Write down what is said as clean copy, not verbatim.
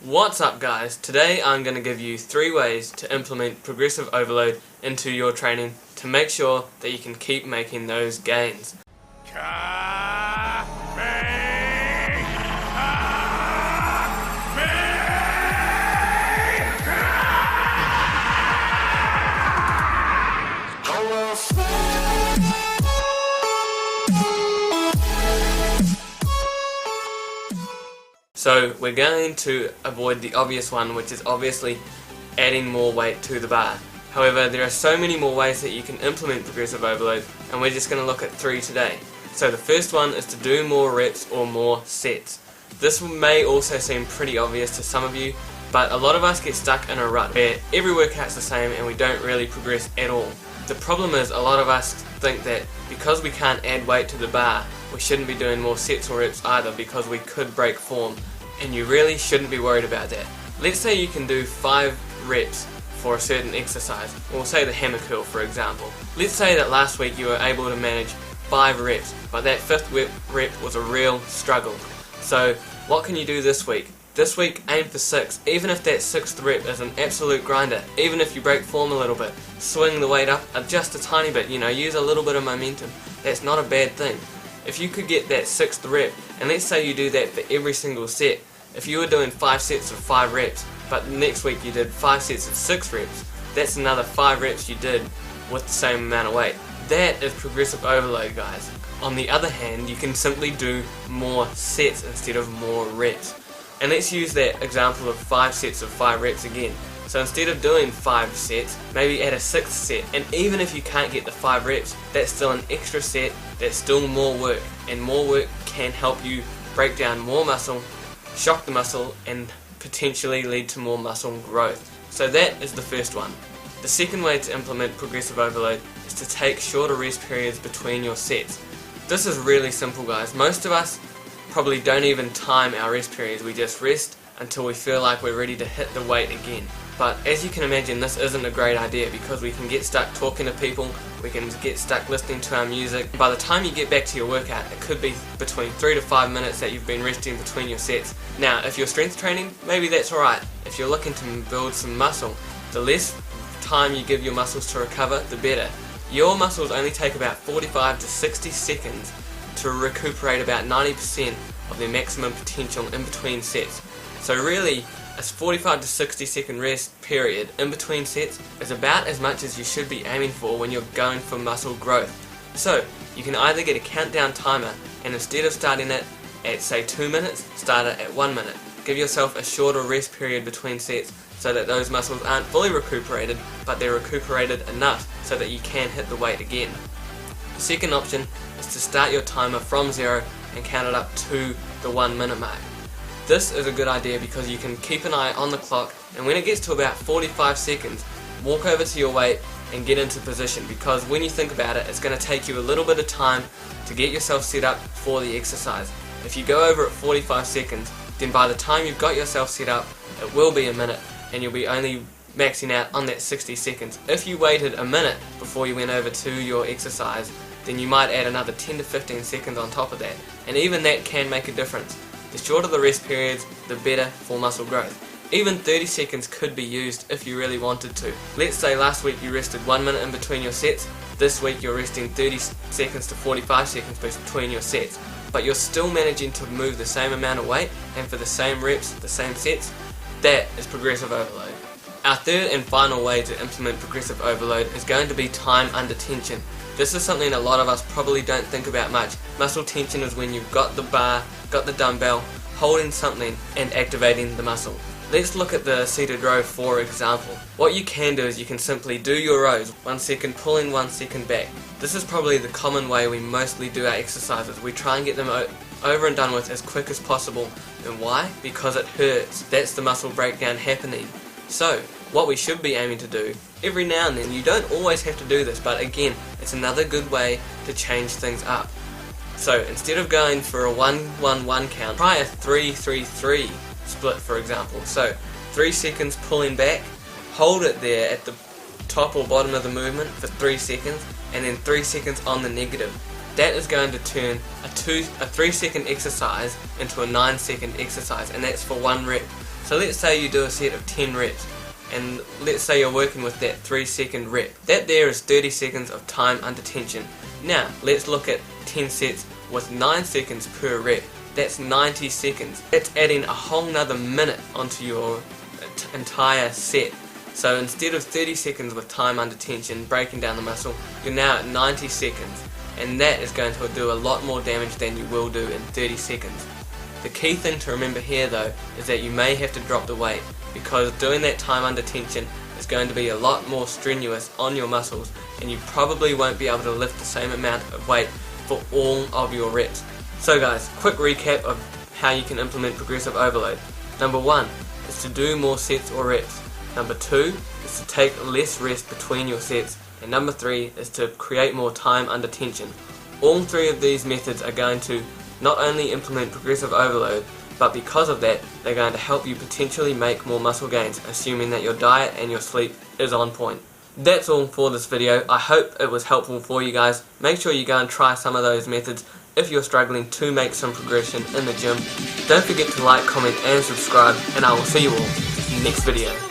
What's up guys, today I'm going to give you 3 ways to implement progressive overload into your training to make sure that you can keep making those gains. So we're going to avoid the obvious one, which is obviously adding more weight to the bar. However, there are so many more ways that you can implement progressive overload, and we're just going to look at 3 today. So the first one is to do more reps or more sets. This may also seem pretty obvious to some of you, but a lot of us get stuck in a rut where every workout's the same and we don't really progress at all. The problem is a lot of us think that because we can't add weight to the bar, we shouldn't be doing more sets or reps either because we could break form, and you really shouldn't be worried about that. Let's say you can do 5 reps for a certain exercise. We'll say the hammer curl for example. Let's say that last week you were able to manage 5 reps, but that 5th rep was a real struggle. So what can you do this week? This week aim for 6, even if that 6th rep is an absolute grinder, even if you break form a little bit. Swing the weight up just a tiny bit, use a little bit of momentum. That's not a bad thing. If you could get that 6th rep, and let's say you do that for every single set, if you were doing 5 sets of 5 reps, but next week you did 5 sets of 6 reps, that's another 5 reps you did with the same amount of weight. That is progressive overload, guys. On the other hand, you can simply do more sets instead of more reps. And let's use that example of 5 sets of 5 reps again. So instead of doing 5 sets, maybe add a 6th set, and even if you can't get the 5 reps, that's still an extra set, that's still more work, and more work can help you break down more muscle, shock the muscle, and potentially lead to more muscle growth. So that is the first one. The second way to implement progressive overload is to take shorter rest periods between your sets. This is really simple, guys. Most of us probably don't even time our rest periods. We just rest until we feel like we're ready to hit the weight again. But as you can imagine, this isn't a great idea because we can get stuck talking to people, we can get stuck listening to our music. By the time you get back to your workout, it could be between 3 to 5 minutes that you've been resting between your sets. Now, if you're strength training, maybe that's alright. If you're looking to build some muscle, the less time you give your muscles to recover, the better. Your muscles only take about 45 to 60 seconds to recuperate about 90% of their maximum potential in between sets. So really, a 45 to 60 second rest period in between sets is about as much as you should be aiming for when you're going for muscle growth. So you can either get a countdown timer, and instead of starting it at say 2 minutes, start it at 1 minute. Give yourself a shorter rest period between sets so that those muscles aren't fully recuperated, but they're recuperated enough so that you can hit the weight again. The second option is to start your timer from 0 and count it up to the 1 minute mark. This is a good idea because you can keep an eye on the clock, and when it gets to about 45 seconds, walk over to your weight and get into position, because when you think about it, it's going to take you a little bit of time to get yourself set up for the exercise. If you go over at 45 seconds, then by the time you've got yourself set up, it will be a minute, and you'll be only maxing out on that 60 seconds. If you waited a minute before you went over to your exercise, then you might add another 10 to 15 seconds on top of that, and even that can make a difference. The shorter the rest periods, the better for muscle growth. Even 30 seconds could be used if you really wanted to. Let's say last week you rested 1 minute in between your sets, this week you're resting 30 seconds to 45 seconds between your sets, but you're still managing to move the same amount of weight and for the same reps, the same sets. That is progressive overload. Our third and final way to implement progressive overload is going to be time under tension. This is something a lot of us probably don't think about much. Muscle tension is when you've got the bar, got the dumbbell, holding something and activating the muscle. Let's look at the seated row for example. What you can do is you can simply do your rows, 1 second pulling, 1 second back. This is probably the common way we mostly do our exercises. We try and get them over and done with as quick as possible. And why? Because it hurts. That's the muscle breakdown happening. So, what we should be aiming to do, every now and then, you don't always have to do this, but again, it's another good way to change things up. So instead of going for a 1-1-1 count, try a 3-3-3 split for example. So 3 seconds pulling back, hold it there at the top or bottom of the movement for 3 seconds, and then 3 seconds on the negative. That is going to turn a 3 second exercise into a 9 second exercise, and that's for 1 rep. So let's say you do a set of 10 reps, and let's say you're working with that 3-second rep. That there is 30 seconds of time under tension. Now let's look at 10 sets with 9 seconds per rep. That's 90 seconds. That's adding a whole nother minute onto your entire set. So instead of 30 seconds with time under tension breaking down the muscle, you're now at 90 seconds, and that is going to do a lot more damage than you will do in 30 seconds. The key thing to remember here though is that you may have to drop the weight, because doing that time under tension is going to be a lot more strenuous on your muscles, and you probably won't be able to lift the same amount of weight for all of your reps. So guys, quick recap of how you can implement progressive overload. Number 1 is to do more sets or reps. Number 2 is to take less rest between your sets. And number 3 is to create more time under tension. All 3 of these methods are going to not only implement progressive overload, but because of that, they're going to help you potentially make more muscle gains, assuming that your diet and your sleep is on point. That's all for this video. I hope it was helpful for you guys. Make sure you go and try some of those methods if you're struggling to make some progression in the gym. Don't forget to like, comment and subscribe, and I will see you all next video.